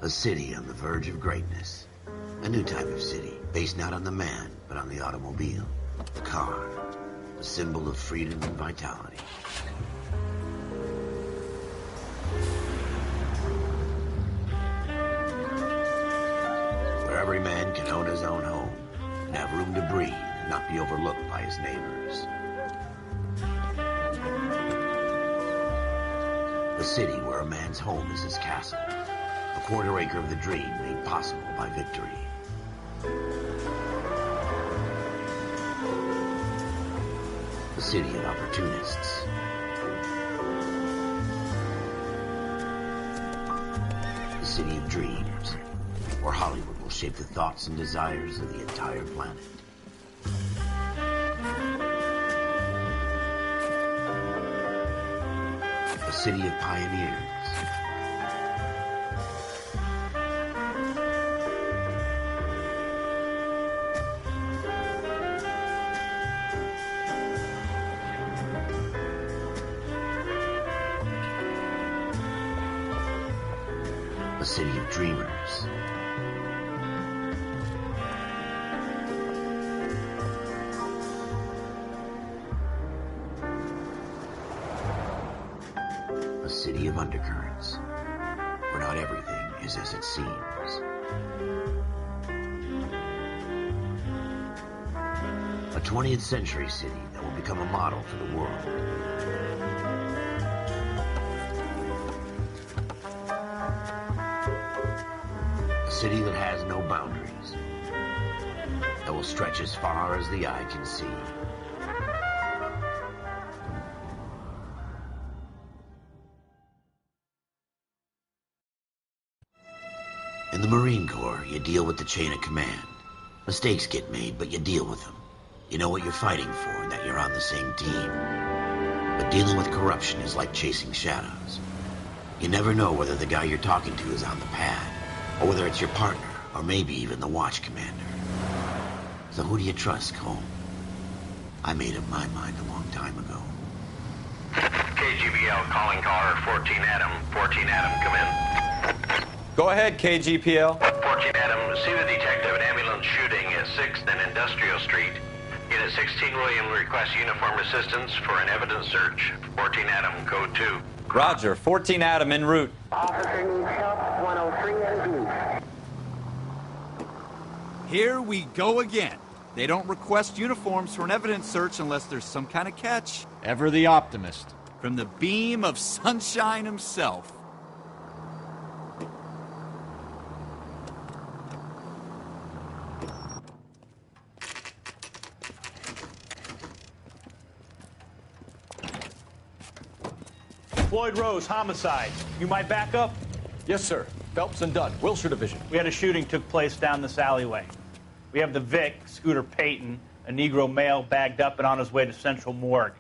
A city on the verge of greatness. A new type of city, based not on the man, but on the automobile. The car. A symbol of freedom and vitality. Where every man can own his own home, and have room to breathe, and not be overlooked by his neighbors. A city where a man's home is his castle. A quarter acre of the dream made possible by victory. A city of opportunists. A city of dreams, where Hollywood will shape the thoughts and desires of the entire planet. A city of pioneers. A city of dreamers. A city of undercurrents, where not everything is as it seems. A 20th century city that will become a model for the world. A city that has no boundaries, that will stretch as far as the eye can see. In the Marine Corps, you deal with the chain of command. Mistakes get made, but you deal with them. You know what you're fighting for and that you're on the same team. But dealing with corruption is like chasing shadows. You never know whether the guy you're talking to is on the pad, or whether it's your partner, or maybe even the watch commander. So who do you trust, Cole? I made up my mind a long time ago. KGBL calling caller 14 Adam. 14 Adam, come in. Go ahead, KGPL. 14 Adam, see the detective, an ambulance shooting at 6th and Industrial Street. Unit 16 William requests uniform assistance for an evidence search. 14 Adam, code 2. Roger, 14 Adam en route. Officer needs help, 103 and Here we go again. They don't request uniforms for an evidence search unless there's some kind of catch. Ever the optimist. From the beam of sunshine himself. Floyd Rose, homicide. You might back up? Yes, sir. Phelps and Dunn, Wilshire Division. We had a shooting took place down this alleyway. We have the Vic, Scooter Payton, a Negro male bagged up and on his way to Central Morgue.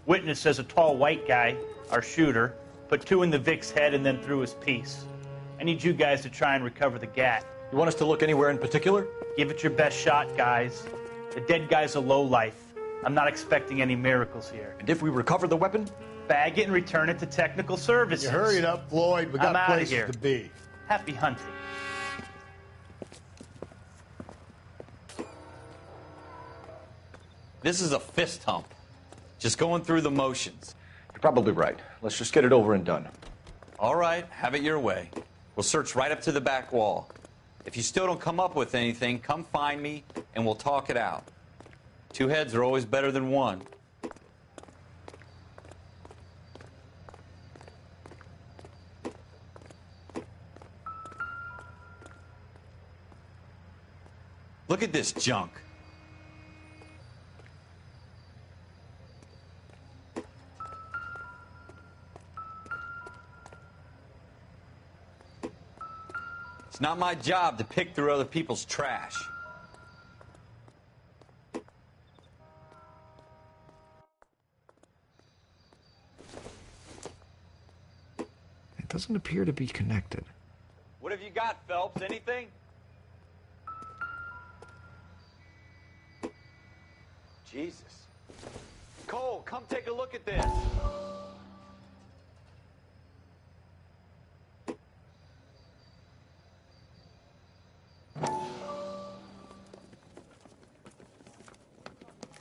Witness says a tall white guy, our shooter, put 2 in the Vic's head and then threw his piece. I need you guys to try and recover the gat. You want us to look anywhere in particular? Give it your best shot, guys. The dead guy's a lowlife. I'm not expecting any miracles here. And if we recover the weapon? Bag it and return it to technical services. You hurry it up, Floyd. We I'm got outta places here. to be. Happy hunting. This is a fist hump. Just going through the motions. You're probably right. Let's just get it over and done. All right, have it your way. We'll search right up to the back wall. If you still don't come up with anything, come find me and we'll talk it out. 2 heads are always better than 1. Look at this junk. It's not my job to pick through other people's trash. It doesn't appear to be connected. What have you got, Phelps? Anything? Jesus. Cole, come take a look at this.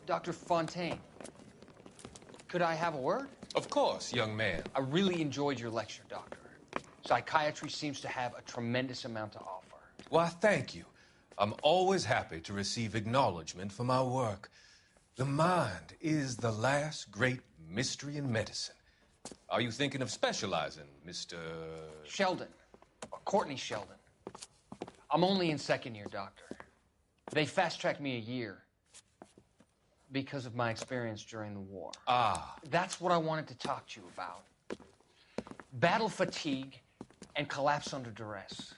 Dr. Fontaine, could I have a word? Of course, young man. I really enjoyed your lecture, Doctor. Psychiatry seems to have a tremendous amount to offer. Why, thank you. I'm always happy to receive acknowledgement for my work. The mind is the last great mystery in medicine. Are you thinking of specializing, Mr. Sheldon, or Courtney Sheldon. I'm only in second year, Doctor. They fast-tracked me a year because of my experience during the war. Ah. That's what I wanted to talk to you about. Battle fatigue and collapse under duress.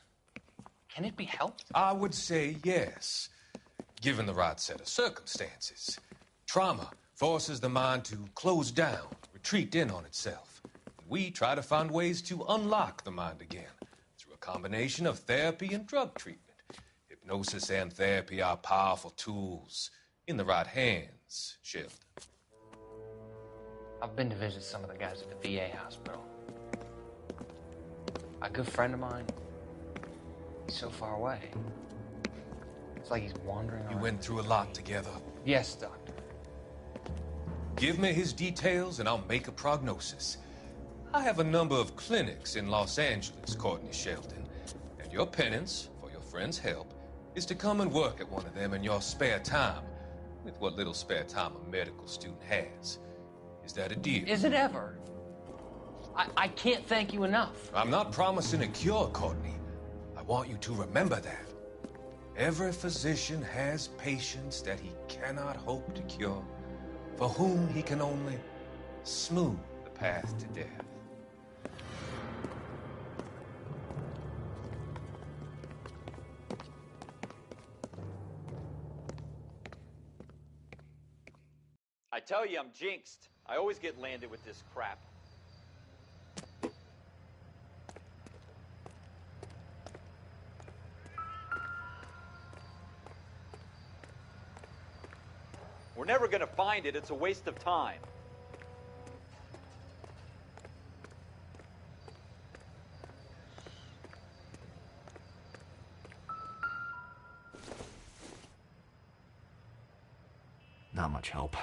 Can it be helped? I would say yes, given the right set of circumstances. Trauma forces the mind to close down, retreat in on itself. We try to find ways to unlock the mind again through a combination of therapy and drug treatment. Hypnosis and therapy are powerful tools in the right hands, Sheldon. I've been to visit some of the guys at the VA hospital. A good friend of mine, he's so far away. It's like he's wandering around. You went through a lot together. Yes, Doctor. Give me his details and I'll make a prognosis. I have a number of clinics in Los Angeles, Courtney Sheldon, and your penance, for your friend's help, is to come and work at one of them in your spare time, with what little spare time a medical student has. Is that a deal? Is it ever? I can't thank you enough. I'm not promising a cure, Courtney. I want you to remember that. Every physician has patients that he cannot hope to cure, for whom he can only smooth the path to death. I tell you, I'm jinxed. I always get landed with this crap. We're never going to find it. It's a waste of time. Not much help.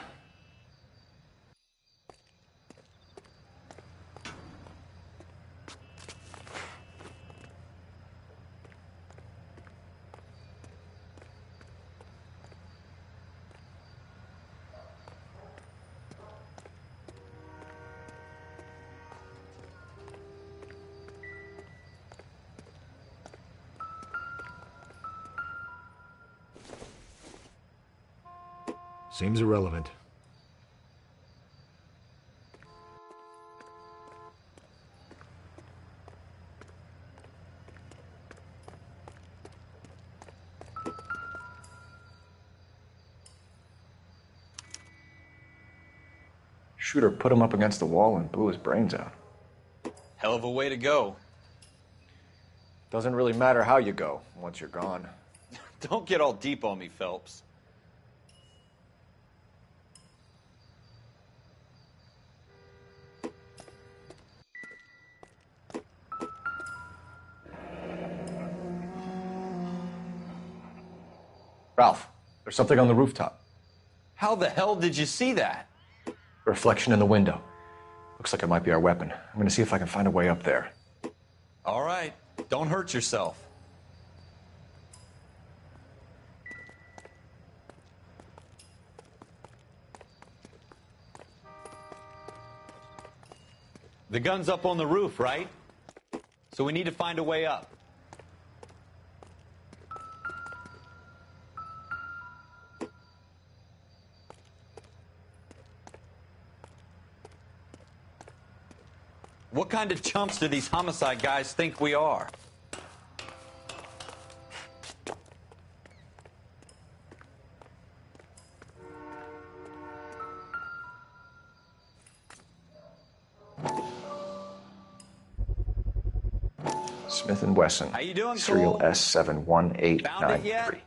Seems irrelevant. Shooter put him up against the wall and blew his brains out. Hell of a way to go. Doesn't really matter how you go once you're gone. Don't get all deep on me, Phelps. Ralph, there's something on the rooftop. How the hell did you see that? A reflection in the window. Looks like it might be our weapon. I'm gonna see if I can find a way up there. All right. Don't hurt yourself. The gun's up on the roof, right? So we need to find a way up. What kind of chumps do these homicide guys think we are? Smith & Wesson. How you doing, Serial Cole? S71893. Found it yet?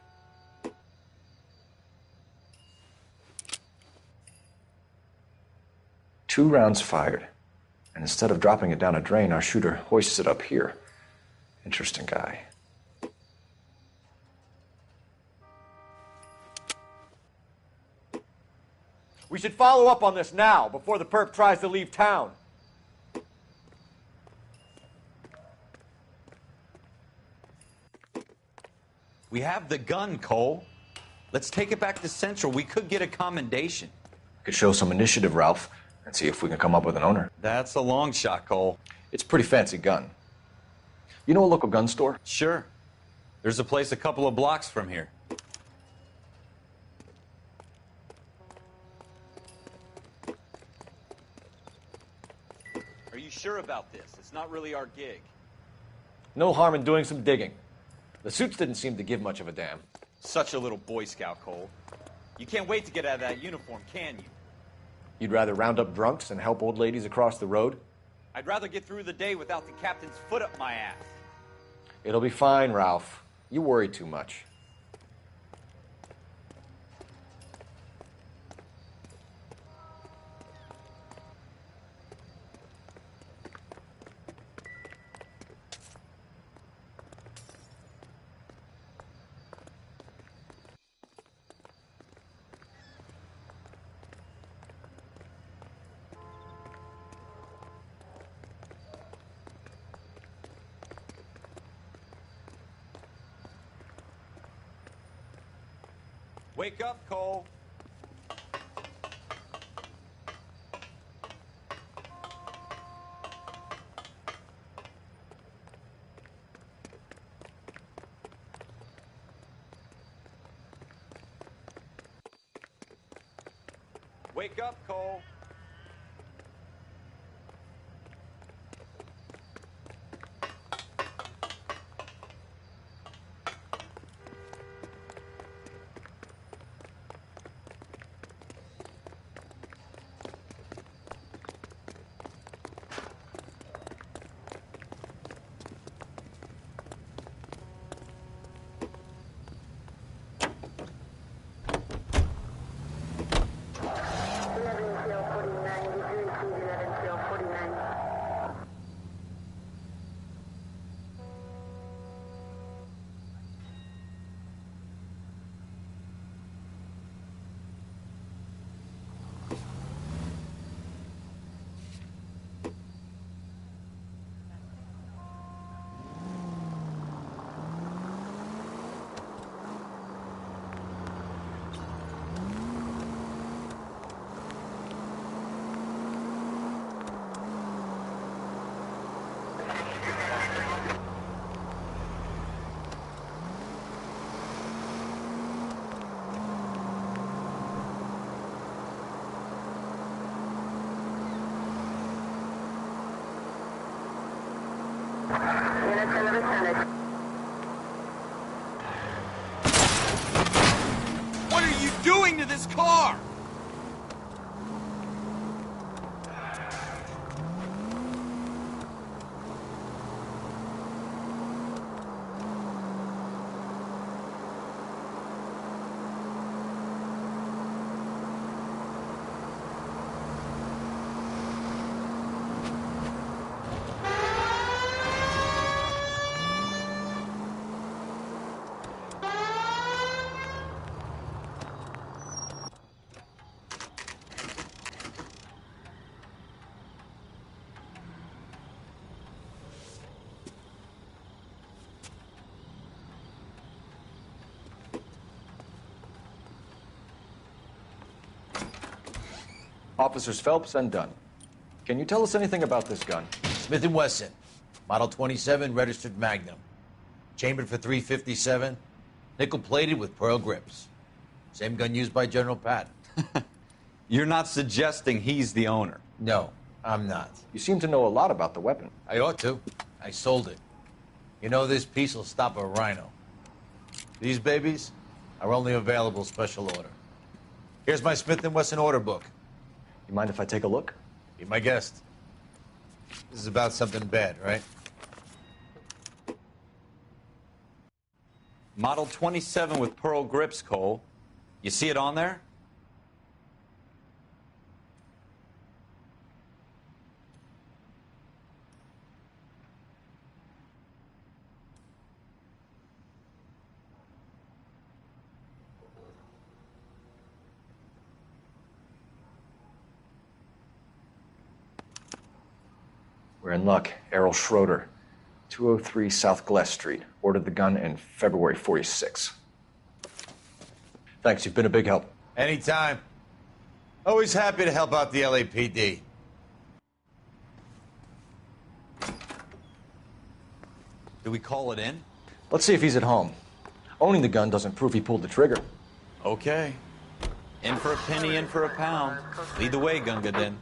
Two rounds fired. And instead of dropping it down a drain, our shooter hoists it up here. Interesting guy. We should follow up on this now, before the perp tries to leave town. We have the gun, Cole. Let's take it back to Central. We could get a commendation. Could show some initiative, Ralph, and see if we can come up with an owner. That's a long shot, Cole. It's a pretty fancy gun. You know a local gun store? Sure. There's a place a couple of blocks from here. Are you sure about this? It's not really our gig. No harm in doing some digging. The suits didn't seem to give much of a damn. Such a little Boy Scout, Cole. You can't wait to get out of that uniform, can you? You'd rather round up drunks and help old ladies across the road? I'd rather get through the day without the captain's foot up my ass. It'll be fine, Ralph. You worry too much. Wake up, Cole. Wake up, Cole. What are you doing to this car? Officers Phelps and Dunn. Can you tell us anything about this gun? Smith & Wesson, Model 27, registered Magnum. Chambered for .357, nickel-plated with pearl grips. Same gun used by General Patton. You're not suggesting he's the owner? No, I'm not. You seem to know a lot about the weapon. I ought to. I sold it. You know, this piece will stop a rhino. These babies are only available special order. Here's my Smith & Wesson order book. You mind if I take a look? Be my guest. This is about something bad, right? Model 27 with pearl grips, Cole. You see it on there? We're in luck. Errol Schroeder, 203 South Glass Street. Ordered the gun in February 46. Thanks, you've been a big help. Anytime. Always happy to help out the LAPD. Do we call it in? Let's see if he's at home. Owning the gun doesn't prove he pulled the trigger. Okay. In for a penny, in for a pound. Lead the way, Gunga Din.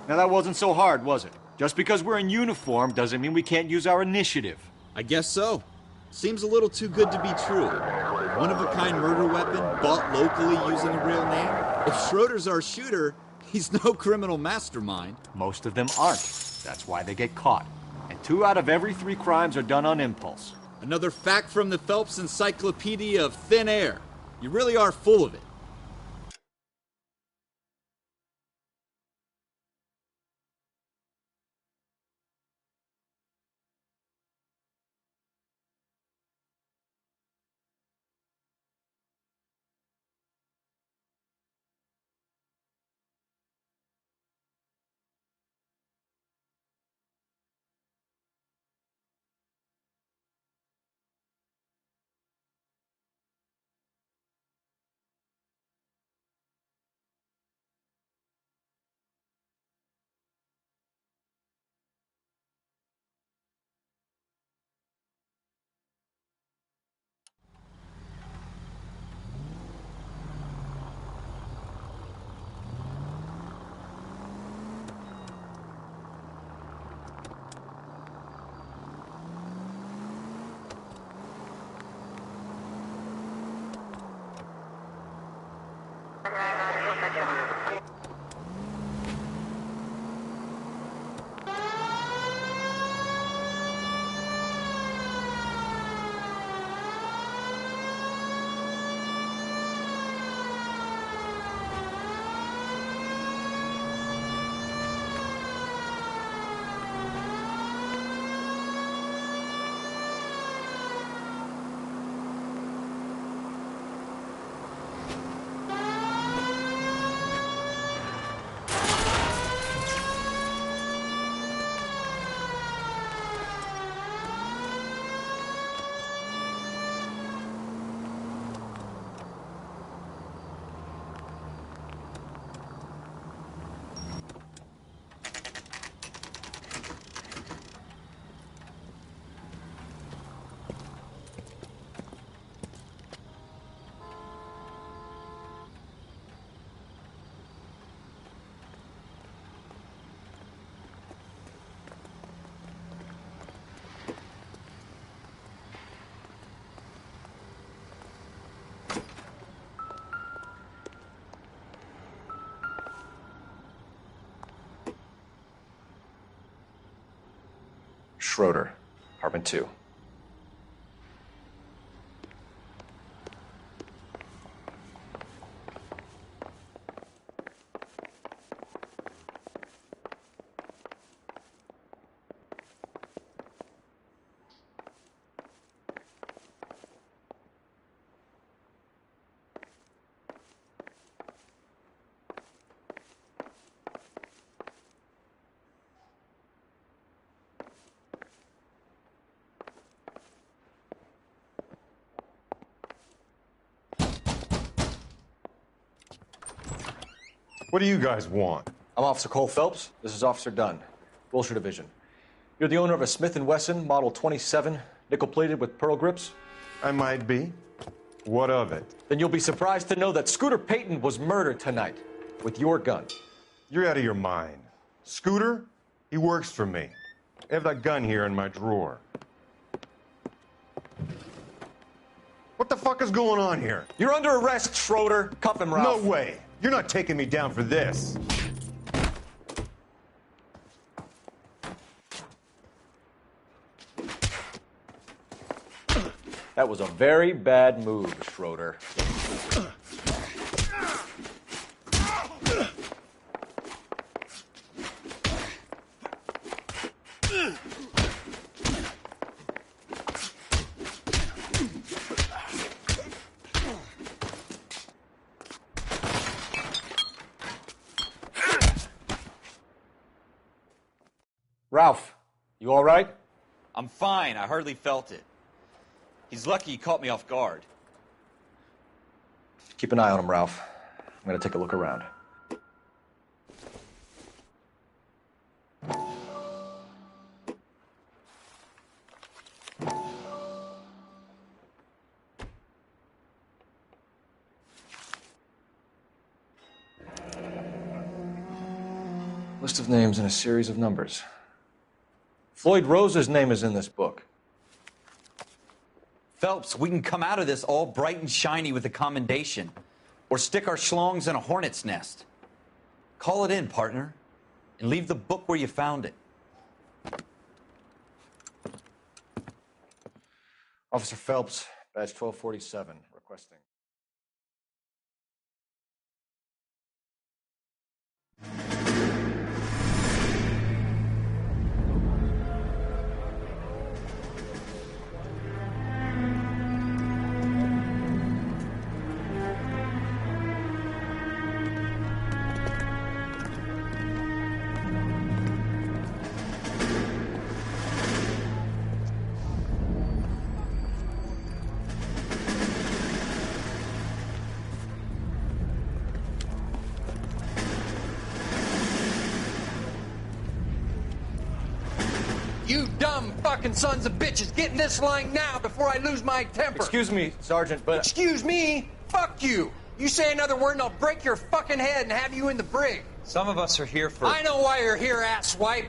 Now that wasn't so hard, was it? Just because we're in uniform doesn't mean we can't use our initiative. I guess so. Seems a little too good to be true. One-of-a-kind murder weapon, bought locally using a real name. If Schroeder's our shooter, he's no criminal mastermind. Most of them aren't. That's why they get caught. And 2 out of every 3 crimes are done on impulse. Another fact from the Phelps Encyclopedia of Thin Air. You really are full of it. Schroeder, apartment 2. What do you guys want? I'm Officer Cole Phelps. This is Officer Dunn, Wilshire Division. You're the owner of a Smith & Wesson Model 27, nickel-plated with pearl grips? I might be. What of it? Then you'll be surprised to know that Scooter Payton was murdered tonight with your gun. You're out of your mind. Scooter? He works for me. I have that gun here in my drawer. What the fuck is going on here? You're under arrest, Schroeder. Cuff him, Ralph. No way. You're not taking me down for this. That was a very bad move, Schroeder. Ralph, you all right? I'm fine. I hardly felt it. He's lucky he caught me off guard. Keep an eye on him, Ralph. I'm going to take a look around. List of names and a series of numbers. Floyd Rose's name is in this book. Phelps, we can come out of this all bright and shiny with a commendation. Or stick our schlongs in a hornet's nest. Call it in, partner. And leave the book where you found it. Officer Phelps, badge 1247, requesting. You dumb fucking sons of bitches, get in this line now before I lose my temper. Excuse me, Sergeant, but... Excuse me? Fuck you. You say another word and I'll break your fucking head and have you in the brig. Some of us are here for... I know why you're here, asswipe.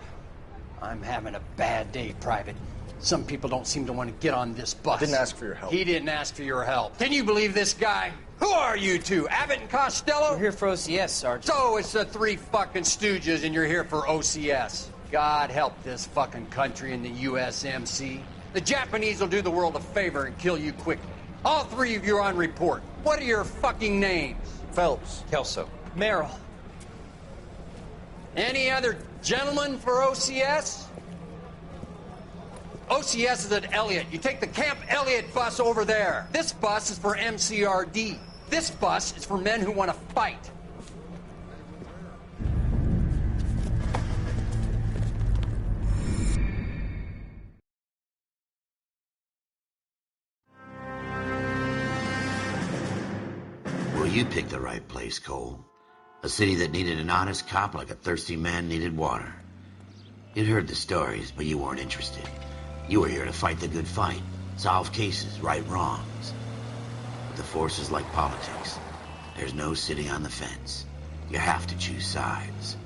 I'm having a bad day, Private. Some people don't seem to want to get on this bus. I didn't ask for your help. He didn't ask for your help. Can you believe this guy? Who are you two? Abbott and Costello? We're here for OCS, Sergeant. So it's the three fucking stooges and you're here for OCS. God help this fucking country and the USMC. The Japanese will do the world a favor and kill you quickly. All three of you are on report. What are your fucking names? Phelps. Kelso. Merrill. Any other gentlemen for OCS? OCS is at Elliott. You take the Camp Elliott bus over there. This bus is for MCRD. This bus is for men who want to fight. Well, you picked the right place, Cole. A city that needed an honest cop like a thirsty man needed water. You'd heard the stories, but you weren't interested. You were here to fight the good fight, solve cases, right wrongs. But the force is like politics. There's no sitting on the fence. You have to choose sides.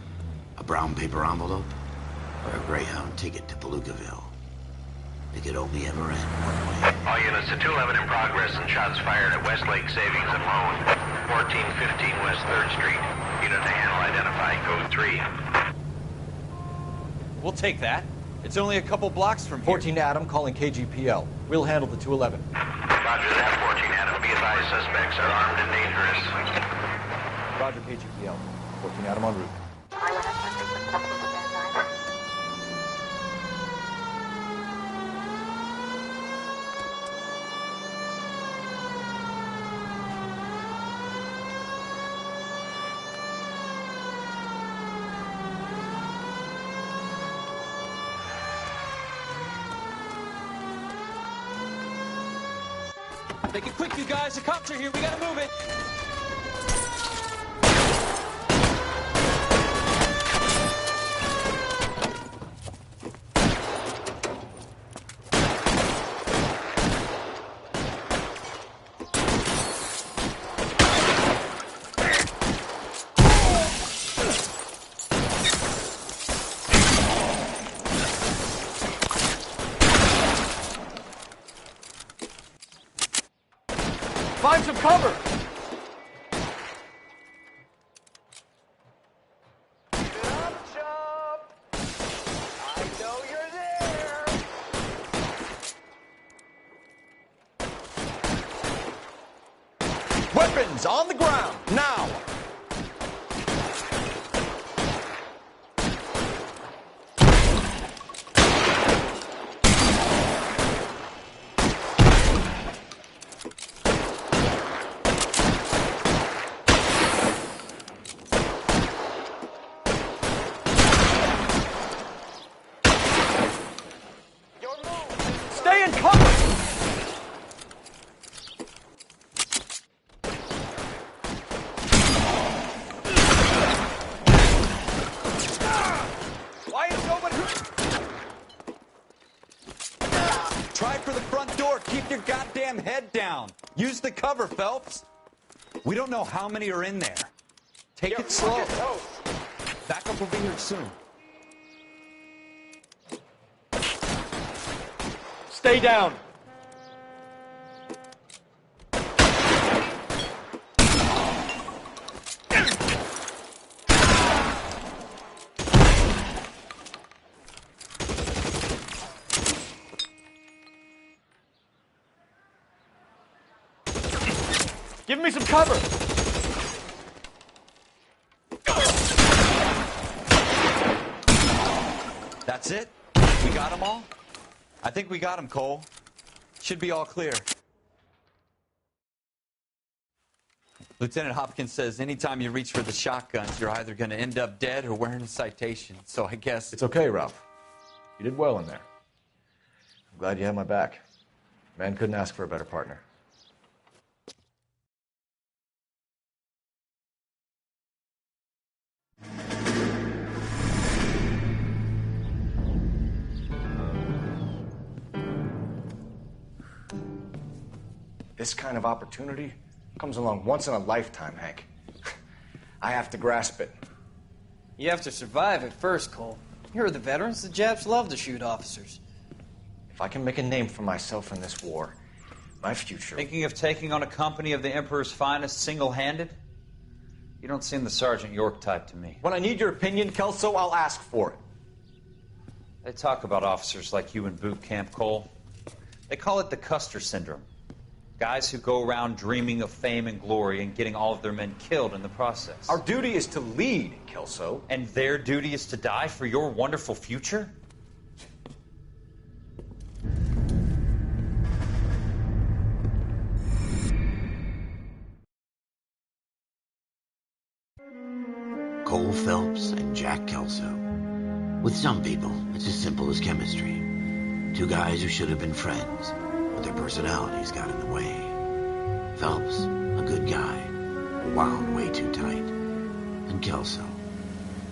A brown paper envelope or a Greyhound ticket to Palookaville. It could only ever end one way. All units to 211 in progress and shots fired at Westlake Savings and Loan, 1415 West 3rd Street. Unit to handle identified code 3. We'll take that. It's only a couple blocks from here. 14 Adam calling KGPL. We'll handle the 211. Roger that, 14 Adam. Be advised, suspects are armed and dangerous. Roger, KGPL. 14 Adam en route. Make it quick, you guys. The cops are here. We gotta move it. find some cover! Weapons on the ground, now! Stay in cover! Why is nobody... Try for the front door. Keep your goddamn head down. Use the cover, Phelps. We don't know how many are in there. Take it slow. Backup will be here soon. Stay down. Give me some cover. That's it? We got them all? I think we got them, Cole. Should be all clear. Lieutenant Hopkins says anytime you reach for the shotguns, you're either going to end up dead or wearing a citation. So I guess... It's okay, Ralph. You did well in there. I'm glad you had my back. Man couldn't ask for a better partner. This kind of opportunity comes along once in a lifetime, Hank. I have to grasp it. You have to survive it first, Cole. You're the veterans. The Japs love to shoot officers. If I can make a name for myself in this war, my future... Thinking of taking on a company of the Emperor's finest single-handed? You don't seem the Sergeant York type to me. When I need your opinion, Kelso, I'll ask for it. They talk about officers like you in boot camp, Cole. They call it the Custer syndrome. Guys who go around dreaming of fame and glory and getting all of their men killed in the process. Our duty is to lead, Kelso. And their duty is to die for your wonderful future? Cole Phelps and Jack Kelso. With some people, it's as simple as chemistry. Two guys who should have been friends, but their personalities got in the way. Phelps, a good guy, wound way too tight. And Kelso,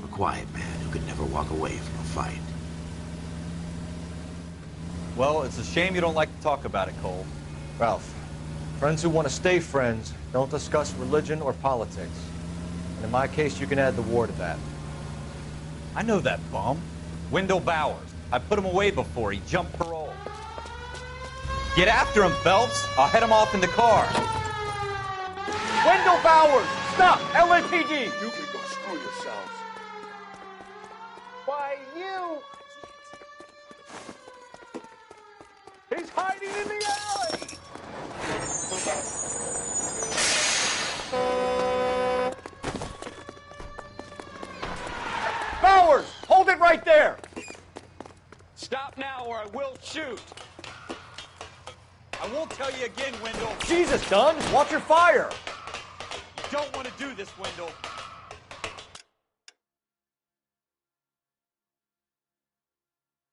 a quiet man who could never walk away from a fight. Well, it's a shame you don't like to talk about it, Cole. Ralph, friends who want to stay friends don't discuss religion or politics. And in my case, you can add the war to that. I know that bum. Wendell Bowers. I put him away before. He jumped parole. Get after him, Phelps. I'll head him off in the car. Wendell Bowers! Stop! LAPD! You can go screw yourselves. Why, you... He's hiding in the alley! Bowers! Hold it right there! Stop now or I will shoot. I won't tell you again, Wendell. Jesus, Dunn! Watch your fire! You don't want to do this, Wendell.